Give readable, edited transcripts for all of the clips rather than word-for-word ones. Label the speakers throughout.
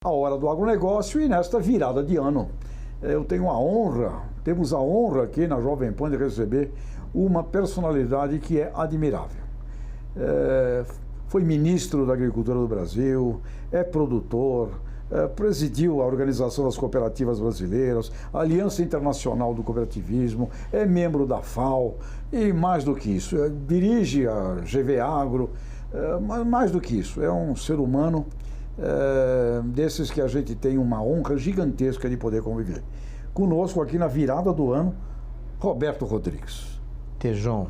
Speaker 1: A hora do agronegócio e nesta virada de ano. Temos a honra aqui na Jovem Pan de receber uma personalidade que é admirável. Foi ministro da Agricultura do Brasil, é produtor, presidiu a Organização das Cooperativas Brasileiras, a Aliança Internacional do Cooperativismo, é membro da FAO e mais do que isso, dirige a GV Agro, mas mais do que isso, é um ser humano desses que a gente tem uma honra gigantesca de poder conviver. Conosco aqui na virada do ano, Roberto Rodrigues.
Speaker 2: Tejon,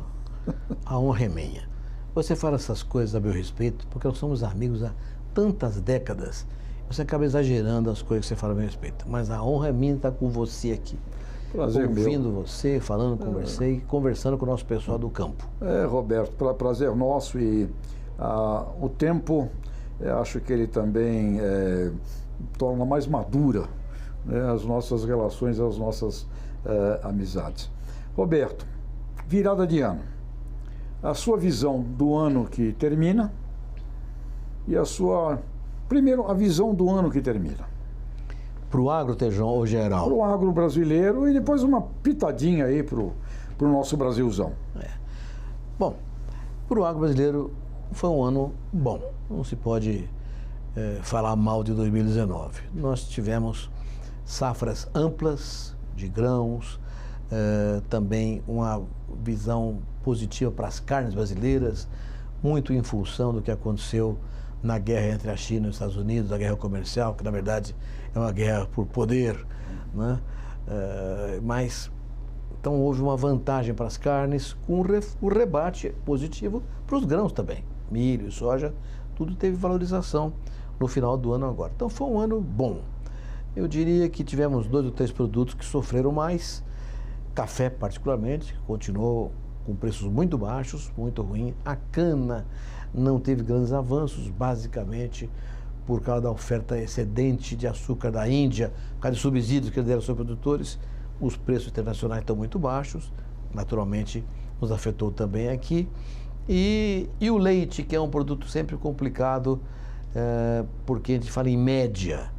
Speaker 2: a honra é minha. Você fala essas coisas a meu respeito porque nós somos amigos há tantas décadas. Você acaba exagerando as coisas que você fala a meu respeito. Mas a honra é minha estar com você aqui.
Speaker 1: Prazer
Speaker 2: ouvindo
Speaker 1: meu.
Speaker 2: Você, falando com você, conversando com o nosso pessoal do campo.
Speaker 1: Roberto, prazer nosso e o tempo, acho que ele também torna mais madura, né, as nossas relações, as nossas amizades. Roberto, virada de ano. A sua visão do ano que termina e primeiro, a visão do ano que termina.
Speaker 2: Para o agro, Tejon, ou geral?
Speaker 1: Para o agro brasileiro e depois uma pitadinha aí para o nosso Brasilzão.
Speaker 2: Bom, para o agro brasileiro foi um ano bom. Não se pode falar mal de 2019. Nós tivemos safras amplas de grãos, também uma visão positiva para as carnes brasileiras, muito em função do que aconteceu na guerra entre a China e os Estados Unidos, a guerra comercial, que na verdade é uma guerra por poder, né? Mas então houve uma vantagem para as carnes, com o rebate positivo para os grãos também. Milho e soja, tudo teve valorização no final do ano agora. Então foi um ano bom. Eu diria que tivemos 2 ou 3 produtos que sofreram mais, café particularmente, que continuou com preços muito baixos, muito ruim. A cana não teve grandes avanços, basicamente por causa da oferta excedente de açúcar da Índia, por causa de subsídios que eles deram aos seus produtores. Os preços internacionais estão muito baixos, naturalmente nos afetou também aqui. E o leite, que é um produto sempre complicado, porque a gente fala em média.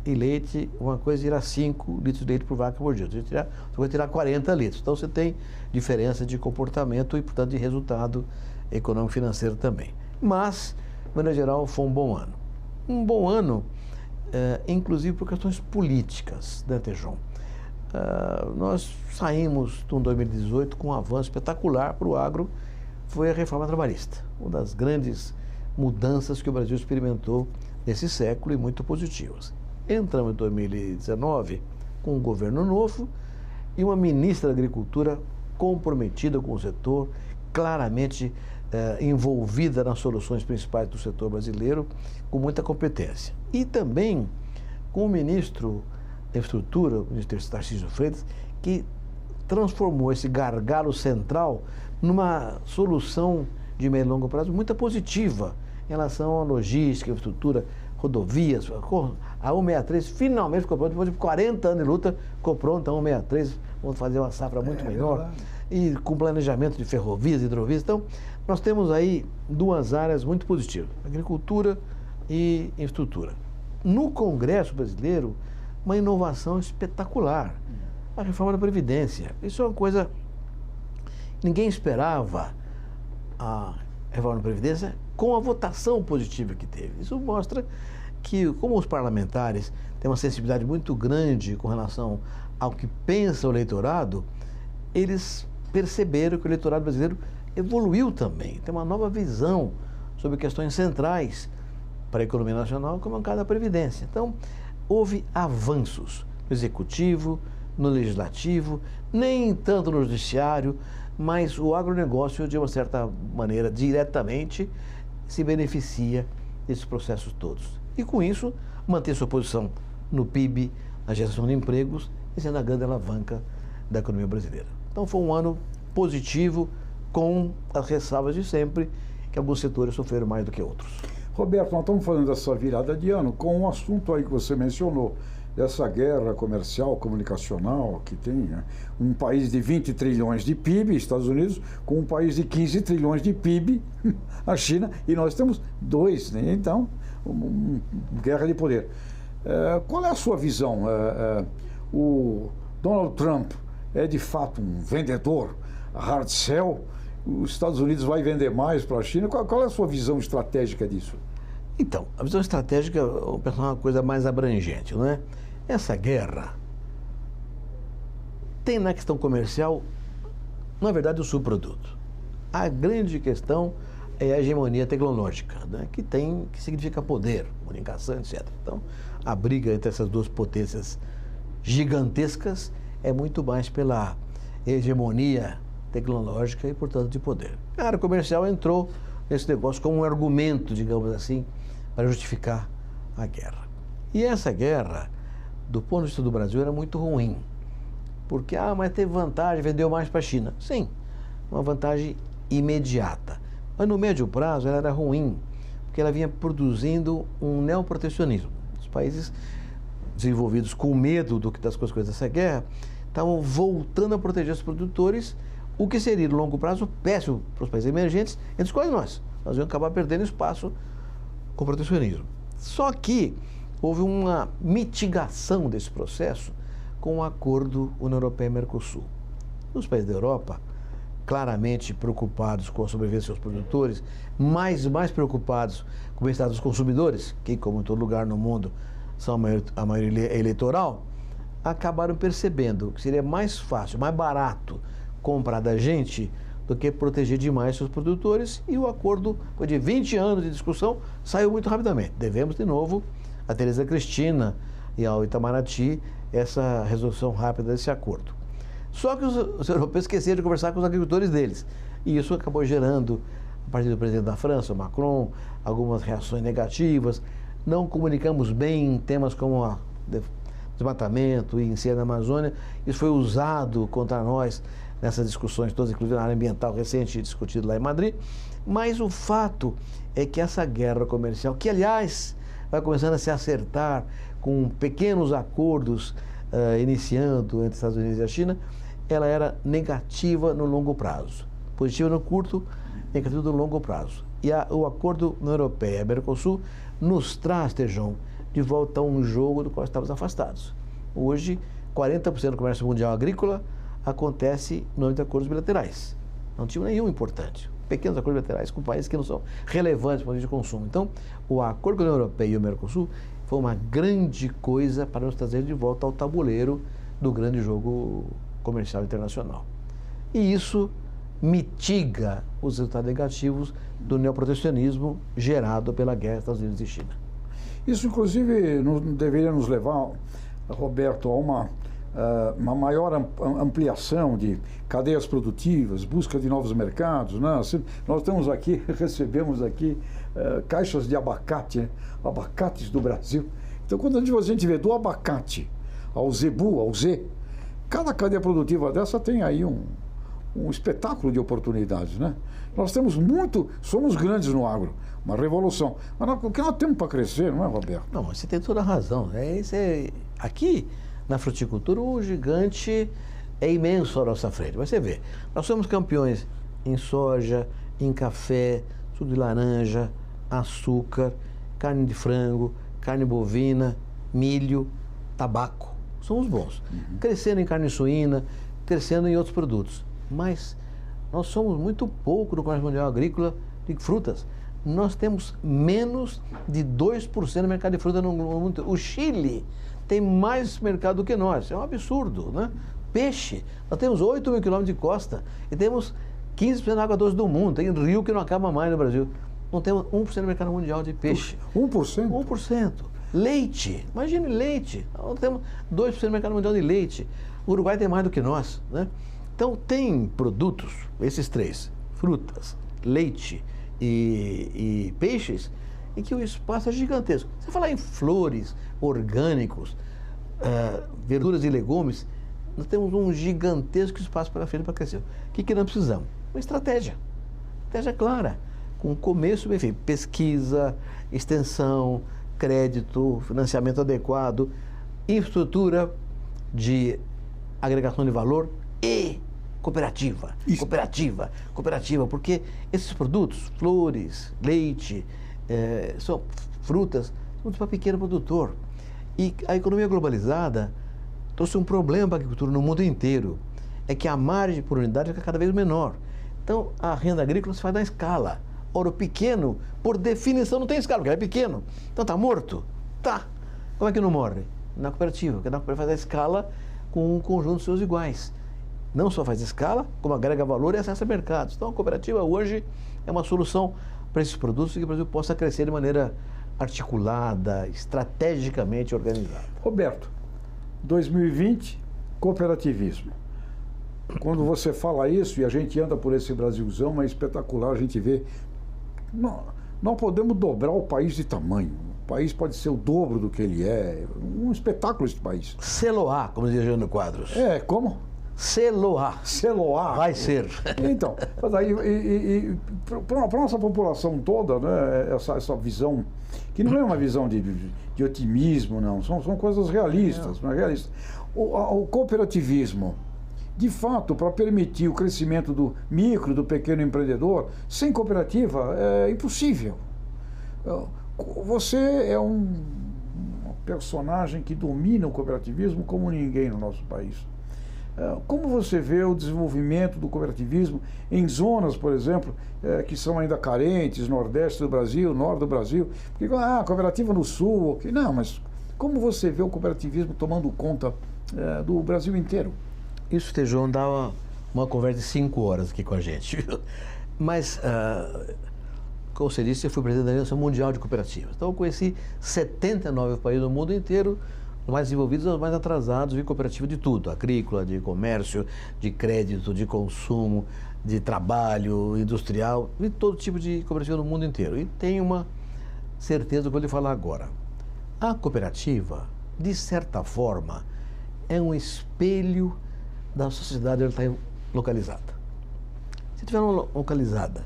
Speaker 2: E leite, uma coisa é tirar 5 litros de leite por vaca por dia, você vai tirar 40 litros. Então você tem diferença de comportamento e, portanto, de resultado econômico financeiro também. Mas, de maneira geral, foi um bom ano. Um bom ano, inclusive por questões políticas, né, Tejon? Nós saímos de 2018 com um avanço espetacular para o agro, foi a reforma trabalhista, uma das grandes mudanças que o Brasil experimentou nesse século e muito positivas. Entramos em 2019 com um governo novo e uma ministra da Agricultura comprometida com o setor, claramente envolvida nas soluções principais do setor brasileiro, com muita competência. E também com o ministro da Infraestrutura, o ministro Tarcísio Freitas, que transformou esse gargalo central numa solução de médio e longo prazo muito positiva em relação à logística, infraestrutura, rodovias. A 163 finalmente ficou pronta, depois de 40 anos de luta, ficou pronta a 163, vamos fazer uma safra muito melhor, verdade. E com planejamento de ferrovias, hidrovias. Então, nós temos aí 2 áreas muito positivas, agricultura e infraestrutura. No Congresso brasileiro, uma inovação espetacular, a reforma da Previdência. Isso é uma coisa que ninguém esperava, a reforma da Previdência, com a votação positiva que teve. Isso mostra que, como os parlamentares têm uma sensibilidade muito grande com relação ao que pensa o eleitorado, eles perceberam que o eleitorado brasileiro evoluiu também, tem uma nova visão sobre questões centrais para a economia nacional, como é o caso da Previdência. Então, houve avanços no Executivo, no Legislativo, nem tanto no Judiciário, mas o agronegócio, de uma certa maneira, diretamente, se beneficia desses processos todos. E com isso, manter sua posição no PIB, na geração de empregos e sendo a grande alavanca da economia brasileira. Então foi um ano positivo, com as ressalvas de sempre, que alguns setores sofreram mais do que outros.
Speaker 1: Roberto, nós estamos falando dessa virada de ano com um assunto aí que você mencionou, dessa guerra comercial, comunicacional que tem, né? Um país de 20 trilhões de PIB, Estados Unidos, com um país de 15 trilhões de PIB, a China, e nós temos 2, né? Então, guerra de poder. Qual é a sua visão? O Donald Trump é de fato um vendedor hard sell? Os Estados Unidos vai vender mais para a China? Qual é a sua visão estratégica disso?
Speaker 2: Então, a visão estratégica é uma coisa mais abrangente, não é? Essa guerra tem na questão comercial, na verdade, o subproduto. A grande questão é a hegemonia tecnológica, né? que significa poder, comunicação, etc. Então, a briga entre essas duas potências gigantescas é muito mais pela hegemonia tecnológica e, portanto, de poder. A área comercial entrou nesse negócio como um argumento, digamos assim, para justificar a guerra. E essa guerra, do ponto de vista do Brasil, era muito ruim. Porque, mas teve vantagem, vendeu mais para a China. Sim, uma vantagem imediata. Mas no médio prazo ela era ruim, porque ela vinha produzindo um neoprotecionismo. Os países desenvolvidos com medo das coisas dessa guerra estavam voltando a proteger os produtores, o que seria, no longo prazo, péssimo para os países emergentes, entre os quais nós. Nós íamos acabar perdendo espaço com o protecionismo. Só que houve uma mitigação desse processo com o acordo União Europeia-Mercosul. Os países da Europa, claramente preocupados com a sobrevivência dos produtores, mais preocupados com o bem-estar dos consumidores, que, como em todo lugar no mundo, são a maioria eleitoral, acabaram percebendo que seria mais fácil, mais barato comprar da gente do que proteger demais seus produtores, e o acordo, depois de 20 anos de discussão, saiu muito rapidamente. Devemos, de novo, a Tereza Cristina e ao Itamaraty essa resolução rápida desse acordo. Só que os europeus esqueceram de conversar com os agricultores deles. E isso acabou gerando, a partir do presidente da França, Macron, algumas reações negativas. Não comunicamos bem em temas como desmatamento e incêndio na Amazônia. Isso foi usado contra nós nessas discussões todas, inclusive na área ambiental recente, discutida lá em Madrid. Mas o fato é que essa guerra comercial, que aliás vai começando a se acertar com pequenos acordos iniciando entre os Estados Unidos e a China, ela era negativa no longo prazo. Positiva no curto, negativa no longo prazo. E o acordo União Europeia-Mercosul nos traz, Tejão, de volta a um jogo do qual estávamos afastados. Hoje, 40% do comércio mundial agrícola acontece no âmbito de acordos bilaterais. Não tinha nenhum importante. Pequenos acordos bilaterais com países que não são relevantes para o de consumo. Então, o acordo com a União Europeia e o Mercosul foi uma grande coisa para nos trazer de volta ao tabuleiro do grande jogo comercial internacional. E isso mitiga os resultados negativos do neoprotecionismo gerado pela guerra dos Estados Unidos e China.
Speaker 1: Isso, inclusive, deveria nos levar, Roberto, a uma maior ampliação de cadeias produtivas, busca de novos mercados, né? Nós temos aqui, recebemos aqui caixas de abacate, né? Abacates do Brasil. Então, quando a gente vê do abacate ao zebu, ao Z, cada cadeia produtiva dessa tem aí um espetáculo de oportunidades, né? Nós temos somos grandes no agro, uma revolução. Mas o que nós temos para crescer, não é, Roberto?
Speaker 2: Não, você tem toda a razão. Aqui, na fruticultura, o gigante é imenso à nossa frente. Você vê, nós somos campeões em soja, em café, suco de laranja, açúcar, carne de frango, carne bovina, milho, tabaco. Somos bons. Crescendo em carne suína, crescendo em outros produtos. Mas nós somos muito pouco no comércio mundial agrícola de frutas. Nós temos menos de 2% do mercado de fruta no mundo. O Chile tem mais mercado do que nós. É um absurdo, né? Peixe. Nós temos 8 mil quilômetros de costa e temos 15% da água doce do mundo. Tem rio que não acaba mais no Brasil. Não temos 1% do mercado mundial de peixe.
Speaker 1: 1%?
Speaker 2: 1%. Leite. Imagine leite. Nós temos 2% do mercado mundial de leite. O Uruguai tem mais do que nós, né? Então, tem produtos, esses três, frutas, leite e peixes, em que o espaço é gigantesco. Você falar em flores, orgânicos, verduras e legumes, nós temos um gigantesco espaço pela frente para crescer. O que nós precisamos? Uma estratégia clara, com começo bem feito, pesquisa, extensão, crédito, financiamento adequado, infraestrutura de agregação de valor e cooperativa, porque esses produtos, flores, leite, são frutas, são para pequeno produtor. E a economia globalizada trouxe um problema para a agricultura no mundo inteiro. É que a margem por unidade fica cada vez menor. Então, a renda agrícola se faz na escala. Ora, o pequeno, por definição, não tem escala, porque ele é pequeno. Então, está morto? Tá. Como é que não morre? Na cooperativa, porque na cooperativa faz a escala com um conjunto de seus iguais. Não só faz escala, como agrega valor e acessa mercados. Então, a cooperativa hoje é uma solução para esses produtos e que o Brasil possa crescer de maneira articulada, estrategicamente organizada.
Speaker 1: Roberto, 2020, cooperativismo. Quando você fala isso, e a gente anda por esse Brasilzão, é espetacular, a gente vê... Não podemos dobrar o país de tamanho. O país pode ser o dobro do que ele é. Um espetáculo esse país.
Speaker 2: Celoá, como dizia Jânio Quadros.
Speaker 1: Como?
Speaker 2: Celoá.
Speaker 1: Celoá.
Speaker 2: Vai ser.
Speaker 1: Então, mas aí, para a nossa população toda, né, essa visão, que não é uma visão de otimismo, não, são coisas realistas. Não é realista. O cooperativismo, de fato, para permitir o crescimento do micro, do pequeno empreendedor, sem cooperativa é impossível. Você é um personagem que domina o cooperativismo como ninguém no nosso país. Como você vê o desenvolvimento do cooperativismo em zonas, por exemplo, que são ainda carentes, nordeste do Brasil, norte do Brasil? Porque, cooperativa no sul, okay. Não, mas como você vê o cooperativismo tomando conta do Brasil inteiro?
Speaker 2: Isso, Tejon, dá uma conversa de 5 horas aqui com a gente. Mas, como você disse, eu fui presidente da Aliança Mundial de Cooperativas. Então, eu conheci 79 países do mundo inteiro, os mais desenvolvidos e os mais atrasados, vi cooperativa de tudo, agrícola, de comércio, de crédito, de consumo, de trabalho, industrial, vi todo tipo de cooperativa no mundo inteiro. E tenho uma certeza do que eu vou lhe falar agora. A cooperativa, de certa forma, é um espelho da sociedade onde está localizada. Se estiver localizada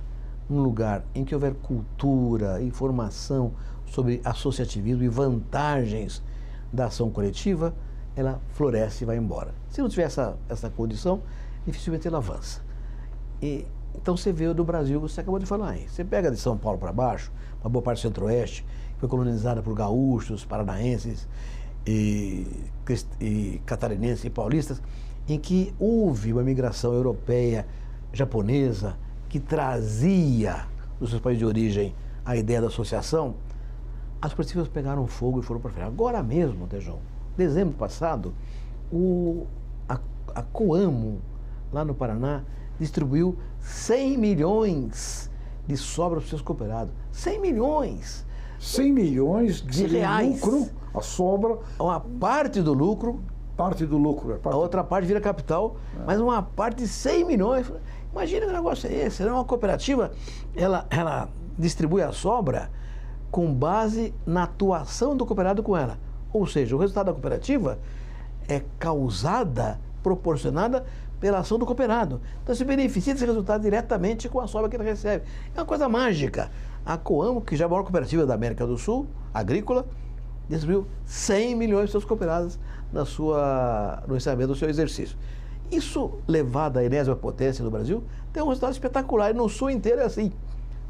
Speaker 2: num lugar em que houver cultura, informação sobre associativismo e vantagens da ação coletiva, ela floresce e vai embora. Se não tiver essa condição, dificilmente ela avança. Então você vê o do Brasil, você acabou de falar aí. Você pega de São Paulo para baixo, uma boa parte do centro-oeste, foi colonizada por gaúchos, paranaenses e catarinenses e paulistas, em que houve uma migração europeia, japonesa, que trazia dos seus países de origem a ideia da associação. As cooperativas pegaram fogo e foram para frente. Agora mesmo, Tejon, dezembro passado, a Coamo, lá no Paraná, distribuiu 100 milhões de sobras para os seus cooperados. 100 milhões!
Speaker 1: 100 milhões de reais. Lucro, a sobra.
Speaker 2: Uma parte do lucro.
Speaker 1: Parte do lucro.
Speaker 2: A outra parte vira capital, mas uma parte de 100 milhões. Imagina que negócio é esse. Uma cooperativa, ela distribui a sobra com base na atuação do cooperado com ela. Ou seja, o resultado da cooperativa é proporcionada pela ação do cooperado. Então, se beneficia desse resultado diretamente com a sobra que ele recebe. É uma coisa mágica. A Coamo, que já é a maior cooperativa da América do Sul, agrícola, distribuiu 100 milhões de seus cooperados no encerramento do seu exercício. Isso, levado à enésima potência do Brasil, tem um resultado espetacular. E no Sul inteiro é assim.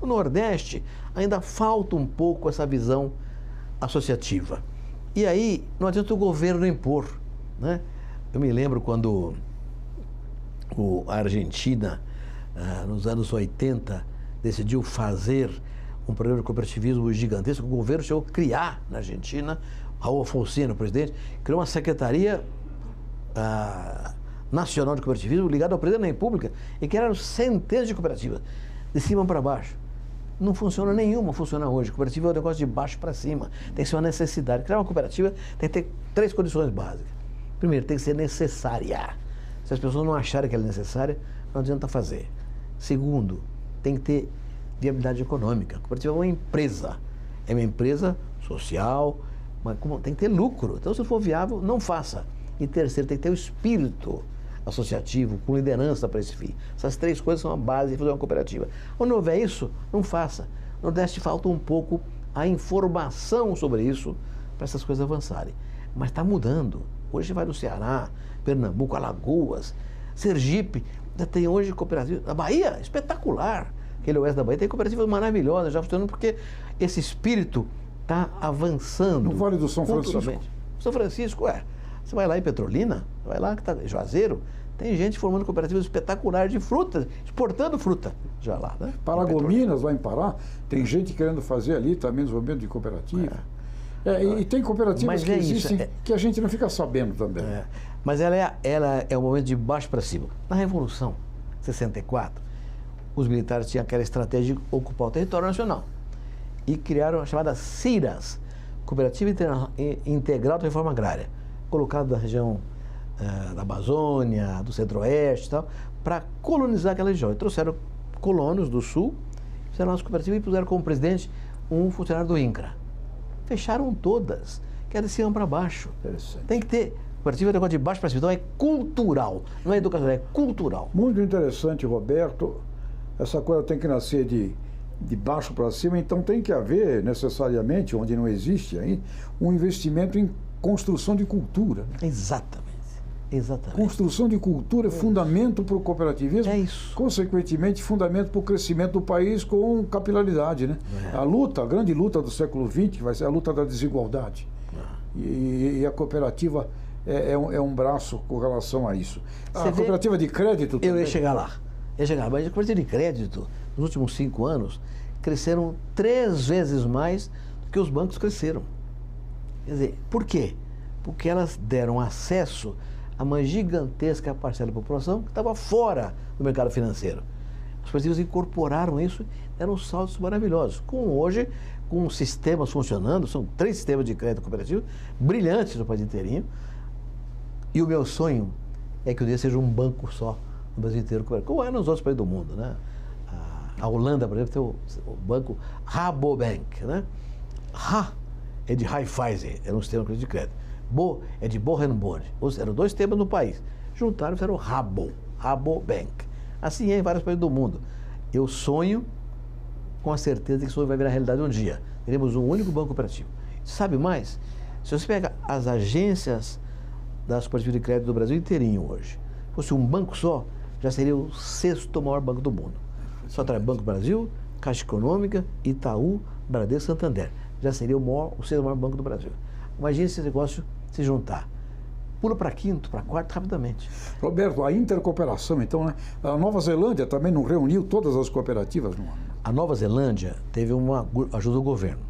Speaker 2: No Nordeste, ainda falta um pouco essa visão associativa. E aí, não adianta o governo impor, né? Eu me lembro quando a Argentina, nos anos 80, decidiu fazer um programa de cooperativismo gigantesco. O governo chegou a criar na Argentina, Raul Alfonsino, o presidente, criou uma secretaria nacional de cooperativismo ligada ao presidente da República e que eram centenas de cooperativas, de cima para baixo. Não funciona nenhuma, funciona hoje. Cooperativa é um negócio de baixo para cima. Tem que ser uma necessidade. Criar uma cooperativa tem que ter 3 condições básicas. Primeiro, tem que ser necessária. Se as pessoas não acharem que ela é necessária, não adianta fazer. Segundo, tem que ter viabilidade econômica. A cooperativa é uma empresa. É uma empresa social, mas tem que ter lucro. Então, se for viável, não faça. E terceiro, tem que ter o espírito associativo, com liderança para esse fim. Essas 3 coisas são a base de fazer uma cooperativa. Quando não houver isso, não faça. No Nordeste falta um pouco a informação sobre isso para essas coisas avançarem. Mas está mudando. Hoje você vai no Ceará, Pernambuco, Alagoas, Sergipe, já tem hoje cooperativa. A Bahia, espetacular. Aquele oeste da Bahia tem cooperativas maravilhosas, já funcionando porque esse espírito está avançando.
Speaker 1: No Vale do São Francisco.
Speaker 2: São Francisco, você vai lá em Petrolina, vai lá que tá Juazeiro, tem gente formando cooperativas espetaculares de frutas, exportando fruta já lá, né?
Speaker 1: Paragominas, lá em Pará, tem gente querendo fazer ali também desenvolvimento de cooperativa. E tem cooperativas que existem que a gente não fica sabendo também.
Speaker 2: Mas ela é um momento de baixo para cima. Na Revolução, 64, os militares tinham aquela estratégia de ocupar o território nacional e criaram a chamada CIRAS, Cooperativa Integral de Reforma Agrária, colocada na região da Amazônia, do Centro-Oeste e tal, para colonizar aquela região. E trouxeram colonos do Sul, fizeram as cooperativas e puseram como presidente um funcionário do INCRA. Fecharam todas, que é de cima para baixo. Tem que ter. Cooperativa é um negócio de baixo para cima, então é cultural, não é educacional, é cultural.
Speaker 1: Muito interessante, Roberto. Essa coisa tem que nascer de baixo para cima, então tem que haver necessariamente, onde não existe aí, um investimento em construção de cultura. Né?
Speaker 2: Exatamente.
Speaker 1: Construção de cultura é fundamento para o cooperativismo.
Speaker 2: É isso.
Speaker 1: Consequentemente, fundamento para o crescimento do país com capilaridade. Né? A grande luta do século XX vai ser a luta da desigualdade. E a cooperativa é um braço com relação a isso. A cooperativa de crédito também.
Speaker 2: Eu ia chegar lá. Mas a cooperativa de crédito, nos últimos 5 anos, cresceram 3 vezes mais do que os bancos cresceram. Quer dizer, por quê? Porque elas deram acesso a uma gigantesca parcela da população que estava fora do mercado financeiro. As cooperativas incorporaram isso, deram saltos maravilhosos. Hoje, com sistemas funcionando, são 3 sistemas de crédito cooperativo brilhantes no país inteirinho. E o meu sonho é que o dia seja um banco só no Brasil inteiro, como é nos outros países do mundo, né? A Holanda, por exemplo, tem o banco Rabobank, né? Ra é de Raiffeisen, era um sistema de crédito. Bo é de Borenbord. Eram 2 temas no país. Juntaram e fizeram Rabobank. Assim é em vários países do mundo. Eu sonho com a certeza de que isso sonho vai virar realidade um dia. Teremos um único banco cooperativo. Sabe mais? Se você pega as agências das cooperativas de crédito do Brasil inteirinho hoje, fosse um banco só, já seria o 6º maior banco do mundo. Só traz Banco do Brasil, Caixa Econômica, Itaú, Bradesco, Santander. Já seria o 6º maior banco do Brasil. Imagine esse negócio se juntar. Pula para 5º, para 4º rapidamente.
Speaker 1: Roberto, a intercooperação, então, né? A Nova Zelândia também não reuniu todas as cooperativas? Não?
Speaker 2: A Nova Zelândia teve uma ajuda do governo.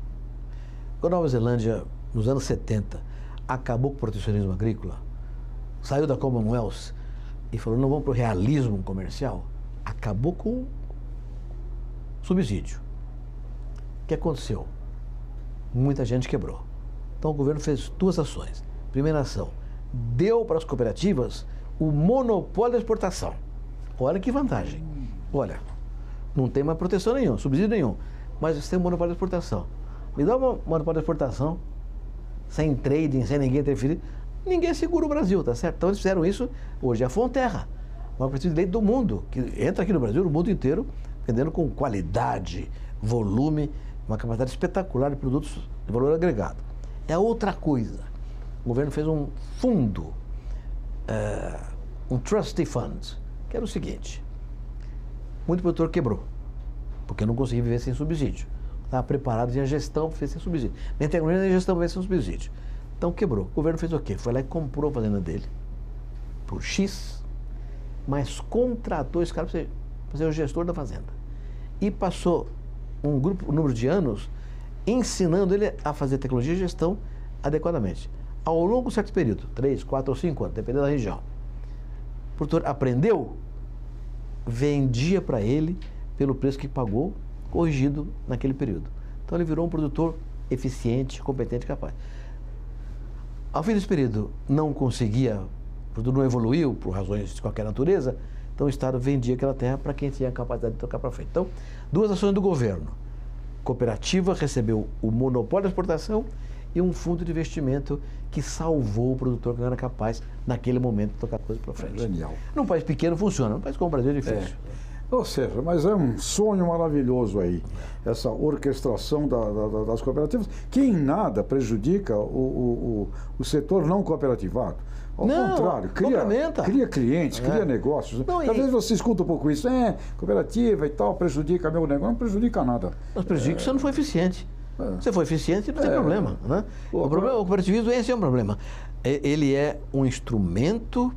Speaker 2: Quando a Nova Zelândia, nos anos 70, acabou com o protecionismo agrícola, saiu da Commonwealth e falou, não vamos para o realismo comercial, acabou com o subsídio. O que aconteceu? Muita gente quebrou. Então o governo fez 2 ações. Primeira ação, deu para as cooperativas o monopólio da exportação. Olha que vantagem. Olha, não tem mais proteção nenhuma, subsídio nenhum, mas você tem um monopólio da exportação. Me dá um monopólio da exportação, sem trading, sem ninguém interferir. Ninguém segura o Brasil, tá certo? Então eles fizeram isso, hoje é a Fonterra, uma cooperativa de leite do mundo, que entra aqui no Brasil, no mundo inteiro, vendendo com qualidade, volume, uma capacidade espetacular de produtos de valor agregado. É outra coisa. O governo fez um fundo, um trustee fund, que era o seguinte, muito produtor quebrou, porque não conseguia viver sem subsídio. Estava preparado, tinha gestão para viver sem subsídio. Nem tecnologia, nem gestão para viver sem subsídio. Então quebrou. O governo fez o quê? Foi lá e comprou a fazenda dele por X, mas contratou esse cara para ser o gestor da fazenda. E passou um número de anos ensinando ele a fazer tecnologia e gestão adequadamente. Ao longo de um certo período, 3, 4 ou 5 anos, dependendo da região, o produtor aprendeu, vendia para ele pelo preço que pagou, corrigido naquele período. Então ele virou um produtor eficiente, competente, capaz. Ao fim desse período, não conseguia, o produto não evoluiu por razões de qualquer natureza, então o Estado vendia aquela terra para quem tinha a capacidade de tocar para frente. Então, 2 ações do governo. Cooperativa recebeu o monopólio da exportação e um fundo de investimento que salvou o produtor que não era capaz, naquele momento, de tocar a coisa para frente.
Speaker 1: Genial.
Speaker 2: Num país pequeno funciona, num país como o Brasil é difícil.
Speaker 1: Ou seja, mas é um sonho maravilhoso aí, essa orquestração das cooperativas, que em nada prejudica o setor não cooperativado. Ao contrário, cria clientes, cria negócios.
Speaker 2: Não,
Speaker 1: Às vezes você escuta um pouco isso, cooperativa e tal, prejudica meu negócio, não prejudica nada.
Speaker 2: Mas prejudica, você não foi eficiente. Você for eficiente, não tem problema. Né? O cooperativismo, esse é um problema. Ele é um instrumento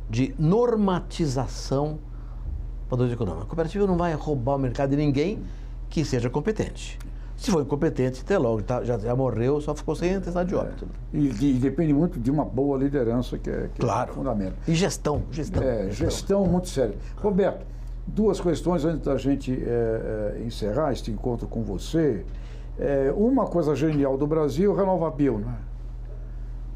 Speaker 2: de normatização do poder econômico. A cooperativa não vai roubar o mercado de ninguém que seja competente. Se for incompetente, até logo, já morreu, só ficou sem atestado de óbito.
Speaker 1: E depende muito de uma boa liderança, que é
Speaker 2: claro.
Speaker 1: Fundamento.
Speaker 2: E gestão.
Speaker 1: Gestão muito séria. Roberto, duas questões antes da gente encerrar este encontro com você. Uma coisa genial do Brasil, RenovaBio, né?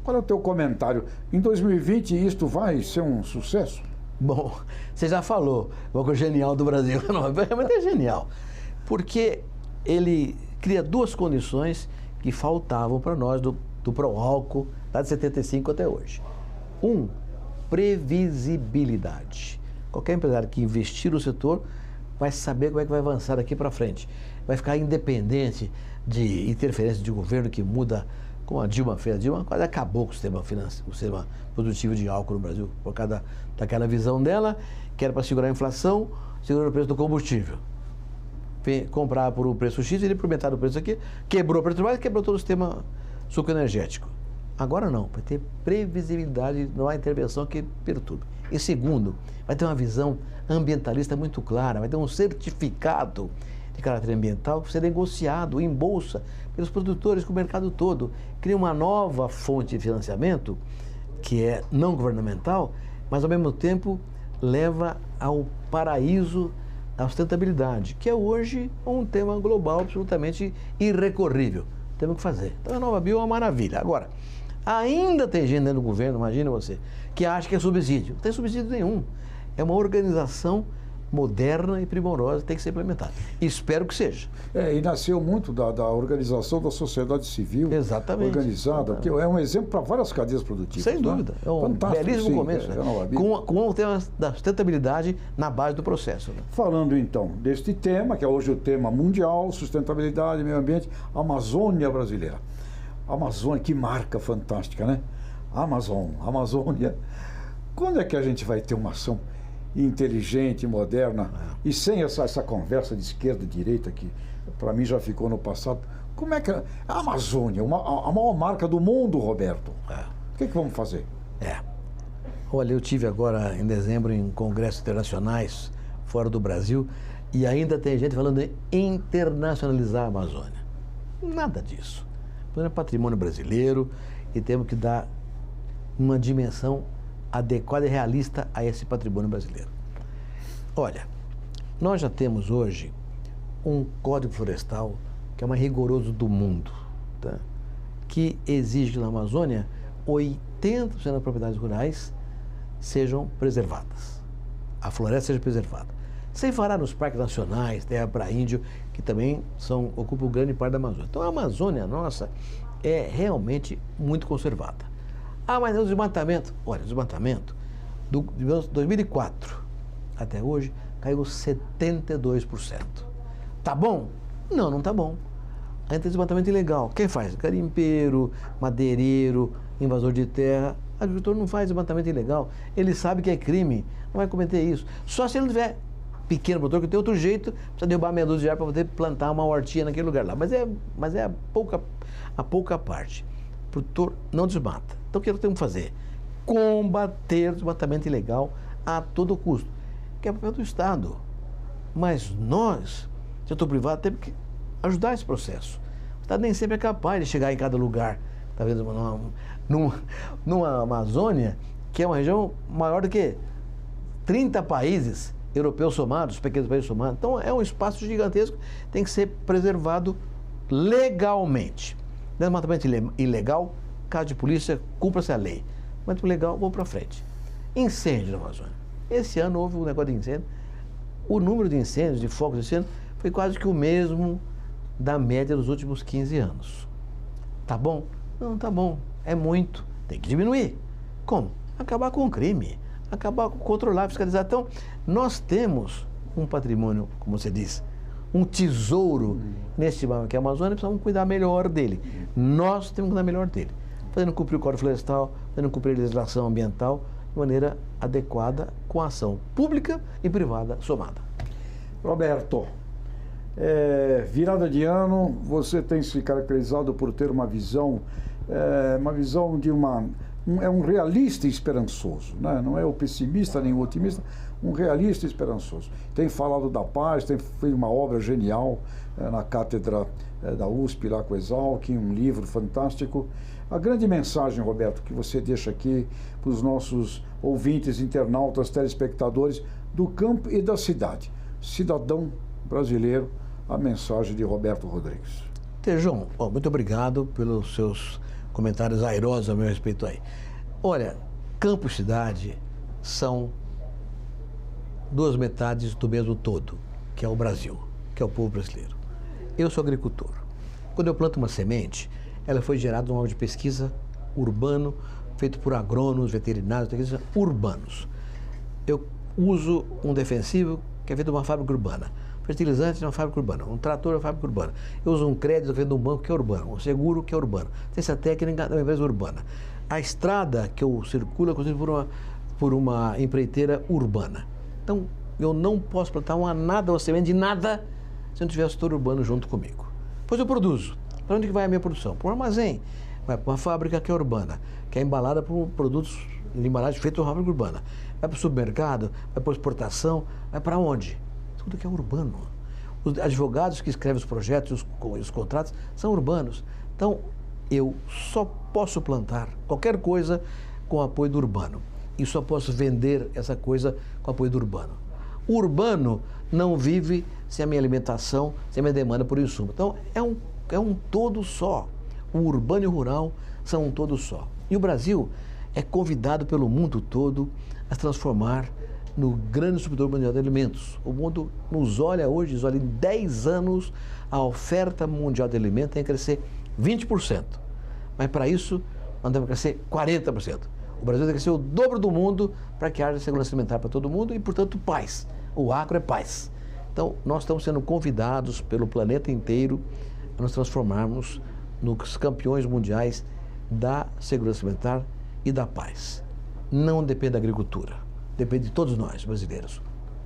Speaker 1: Qual é o teu comentário? Em 2020 isto vai ser um sucesso?
Speaker 2: Bom, você já falou, uma coisa genial do Brasil, realmente é genial. Porque ele cria duas condições que faltavam para nós do Proálcool, lá de 75 até hoje. Previsibilidade. Qualquer empresário que investir no setor vai saber como é que vai avançar daqui para frente. Vai ficar independente de interferência de governo que muda, como a Dilma fez. A Dilma quase acabou com o sistema produtivo de álcool no Brasil, por causa daquela visão dela, que era para segurar a inflação, segurar o preço do combustível. Comprar por um preço X, ele por metade do preço aqui, quebrou a Petrobras, quebrou todo o sistema sucroenergético. Agora não, vai ter previsibilidade, não há intervenção que perturbe. E segundo, vai ter uma visão ambientalista muito clara, vai ter um certificado de caráter ambiental que ser negociado em bolsa pelos produtores com o mercado todo. Cria uma nova fonte de financiamento que é não governamental, mas ao mesmo tempo leva ao paraíso da sustentabilidade, que é hoje um tema global absolutamente irrecorrível. Temos que fazer. Então a RenovaBio é uma maravilha. Agora, ainda tem gente dentro do governo, imagina você, que acha que é subsídio. Não tem subsídio nenhum. É uma organização moderna e primorosa, tem que ser implementada. Espero que seja.
Speaker 1: E nasceu muito da organização da sociedade civil.
Speaker 2: Exatamente.
Speaker 1: Organizada, que é um exemplo para várias cadeias produtivas.
Speaker 2: Sem dúvida.
Speaker 1: Né?
Speaker 2: É um belíssimo começo. Com o tema da sustentabilidade na base do processo. Né?
Speaker 1: Falando então deste tema, que é hoje o tema mundial, sustentabilidade, meio ambiente, Amazônia brasileira. Amazônia, que marca fantástica, né? Amazônia. Quando é que a gente vai ter uma ação inteligente, moderna, e sem essa conversa de esquerda e direita que para mim já ficou no passado? Como é que a Amazônia, a maior marca do mundo, Roberto, o que vamos fazer?
Speaker 2: Olha, eu tive agora em dezembro em congressos internacionais fora do Brasil e ainda tem gente falando em internacionalizar a Amazônia. Nada disso. É patrimônio brasileiro e temos que dar uma dimensão adequada e realista a esse patrimônio brasileiro. Olha, nós já temos hoje um Código Florestal que é o mais rigoroso do mundo, tá? Que exige que na Amazônia 80% das propriedades rurais sejam preservadas, a floresta seja preservada. Sem falar nos parques nacionais, terra para índio, que também ocupam grande parte da Amazônia. Então a Amazônia nossa é realmente muito conservada. Mas o desmatamento, olha, o desmatamento de 2004 até hoje caiu 72%. Tá bom? Não, não tá bom. Ainda tem desmatamento ilegal. Quem faz? Garimpeiro, madeireiro, invasor de terra. O agricultor não faz desmatamento ilegal. Ele sabe que é crime, não vai cometer isso. Só se ele não tiver pequeno produtor, que tem outro jeito, precisa derrubar meia dúzia de árvore para poder plantar uma hortinha naquele lugar lá. Mas é a pouca parte. O produtor não desmata. Então o que nós temos que fazer? Combater o desmatamento ilegal a todo custo, que é o papel do Estado. Mas nós, setor privado, temos que ajudar esse processo. O Estado nem sempre é capaz de chegar em cada lugar. Está vendo? Numa Amazônia, que é uma região maior do que 30 países europeus somados, pequenos países somados. Então é um espaço gigantesco, tem que ser preservado legalmente. Desmatamento ilegal, caso de polícia, cumpra-se a lei. Mas legal, vou para frente. Incêndio na Amazônia. Esse ano houve um negócio de incêndio. O número de incêndios, de focos de incêndio, foi quase que o mesmo da média dos últimos 15 anos. Tá bom? Não, tá bom. É muito. Tem que diminuir. Como? Acabar com o crime. Acabar com controlar, fiscalizar. Então, nós temos um patrimônio, como você disse, um tesouro neste que é a Amazônia, precisamos cuidar melhor dele. Nós temos que cuidar melhor dele. Fazendo cumprir o Código Florestal, fazendo cumprir a legislação ambiental de maneira adequada, com ação pública e privada somada.
Speaker 1: Roberto, Virada de ano, você tem se caracterizado por ter uma visão de um realista e esperançoso, né? Não é o pessimista nem o otimista, um realista e esperançoso. Tem falado da paz, tem feito uma obra genial na cátedra da USP, lá com Exalc, um livro fantástico. A grande mensagem, Roberto, que você deixa aqui para os nossos ouvintes, internautas, telespectadores do campo e da cidade. Cidadão brasileiro, a mensagem de Roberto Rodrigues.
Speaker 2: Tejão, muito obrigado pelos seus comentários airosos a meu respeito aí. Olha, campo e cidade são duas metades do mesmo todo, que é o Brasil, que é o povo brasileiro. Eu sou agricultor. Quando eu planto uma semente, ela foi gerada num órgão de pesquisa urbano, feito por agrônomos, veterinários, urbanos. Eu uso um defensivo que é feito de uma fábrica urbana. Fertilizante é uma fábrica urbana, um trator é uma fábrica urbana. Eu uso um crédito feito de um banco que é urbano, um seguro que é urbano. Essa técnica é uma empresa urbana. A estrada que eu circulo é construída por uma empreiteira urbana. Então, eu não posso plantar uma semente de nada se não tiver o setor urbano junto comigo. Pois eu produzo. Para onde que vai a minha produção? Para um armazém. Vai para uma fábrica que é urbana, que é embalada por produtos de embalagem feitos por fábrica urbana. Vai para o supermercado, vai para a exportação, vai para onde? Tudo que é urbano. Os advogados que escrevem os projetos, os contratos, são urbanos. Então, eu só posso plantar qualquer coisa com apoio do urbano. E só posso vender essa coisa com apoio do urbano. O urbano não vive sem a minha alimentação, sem a minha demanda por insumo. Então, é um todo só. O urbano e o rural são um todo só. E o Brasil é convidado pelo mundo todo a se transformar no grande distribuidor mundial de alimentos. O mundo nos olha hoje, diz, olha, em 10 anos a oferta mundial de alimentos tem que crescer 20%. Mas para isso, nós temos que crescer 40%. O Brasil tem que crescer o dobro do mundo para que haja segurança alimentar para todo mundo e, portanto, paz. O agro é paz. Então, nós estamos sendo convidados pelo planeta inteiro a nos transformarmos nos campeões mundiais da segurança alimentar e da paz. Não depende da agricultura, depende de todos nós, brasileiros,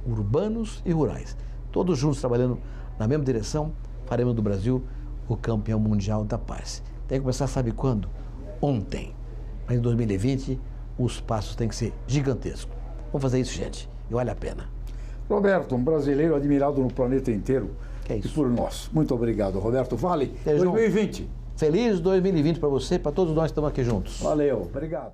Speaker 2: urbanos e rurais. Todos juntos trabalhando na mesma direção, faremos do Brasil o campeão mundial da paz. Tem que começar, sabe quando? Ontem. Mas em 2020, os passos têm que ser gigantescos. Vamos fazer isso, gente, e vale a pena.
Speaker 1: Roberto, um brasileiro admirado no planeta inteiro.
Speaker 2: Que é isso.
Speaker 1: E por nós. Muito obrigado, Roberto. Vale,
Speaker 2: Tejão,
Speaker 1: 2020.
Speaker 2: Feliz 2020 para você, para todos nós que estamos aqui juntos.
Speaker 1: Valeu, obrigado.